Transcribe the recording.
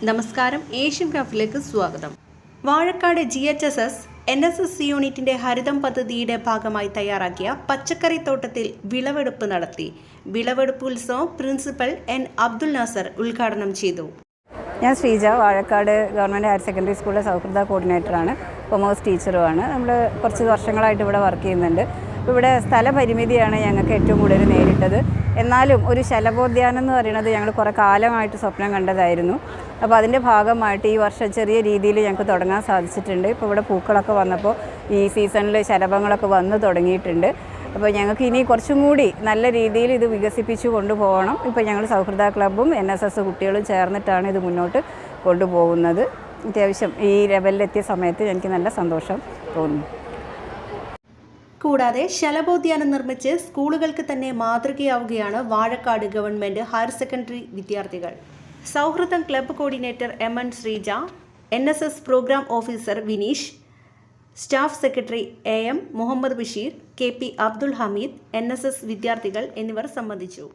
നമസ്കാരം, ഏഷ്യൻ ക്രാഫ്റ്റിലേക്ക് സ്വാഗതം. Vazhakkad GHSS NSS യൂണിറ്റിന്റെ ഹരിതം പദ്ധതിയുടെ ഭാഗമായി തയ്യാറാക്കിയ പച്ചക്കറി തോട്ടത്തിൽ വിളവെടുപ്പ് നടത്തി. വിളവെടുപ്പ് ഉത്സവം പ്രിൻസിപ്പൽ N. അബ്ദുൽ നാസർ ഉദ്ഘാടനം ചെയ്തു. ഞാൻ Sreeja, Vazhakkad government higher secondary സ്കൂളിലെ സൗഹൃദ കോർഡിനേറ്ററാണ്, കൊമേഴ്സ് ടീച്ചറുമാണ്. നമ്മൾ കുറച്ച് വർഷങ്ങളായിട്ട് ഇവിടെ വർക്ക് ചെയ്യുന്നുണ്ട്. ഇവിടെ സ്ഥലപരിമിതിയാണ് ഞങ്ങൾക്ക് ഏറ്റവും കൂടുതൽ നേരിട്ടത്. എന്നാലും ഒരു ശലഭോദ്യാനം എന്ന് പറയുന്നത് ഞങ്ങൾ കുറേ കാലമായിട്ട് സ്വപ്നം കണ്ടതായിരുന്നു. അപ്പോൾ അതിൻ്റെ ഭാഗമായിട്ട് ഈ വർഷം ചെറിയ രീതിയിൽ ഞങ്ങൾക്ക് തുടങ്ങാൻ സാധിച്ചിട്ടുണ്ട്. ഇപ്പോൾ ഇവിടെ പൂക്കളൊക്കെ വന്നപ്പോൾ ഈ സീസണിൽ ശലഭങ്ങളൊക്കെ വന്ന് തുടങ്ങിയിട്ടുണ്ട്. അപ്പോൾ ഞങ്ങൾക്ക് ഇനി കുറച്ചും കൂടി നല്ല രീതിയിൽ ഇത് വികസിപ്പിച്ചു കൊണ്ടുപോകണം. ഇപ്പോൾ ഞങ്ങൾ സൗഹൃദ ക്ലബ്ബും NSS കുട്ടികളും ചേർന്നിട്ടാണ് ഇത് മുന്നോട്ട് കൊണ്ടുപോകുന്നത്. അത്യാവശ്യം ഈ ലെവലിലെത്തിയ സമയത്ത് എനിക്ക് നല്ല സന്തോഷം തോന്നുന്നു. കൂടാതെ ശലഭോദ്യാനം നിർമ്മിച്ച് സ്കൂളുകൾക്ക് തന്നെ മാതൃകയാവുകയാണ് വാഴക്കാട് ഗവൺമെൻറ് ഹയർ സെക്കൻഡറി വിദ്യാർത്ഥികൾ. Souhrudam club coordinator MN Sreeja, NSS programme officer Vineesh, staff secretary AM Muhammad Basheer, KP Abdul Hameed, NSS വിദ്യാർത്ഥികൾ എന്നിവർ സംബന്ധിച്ചു.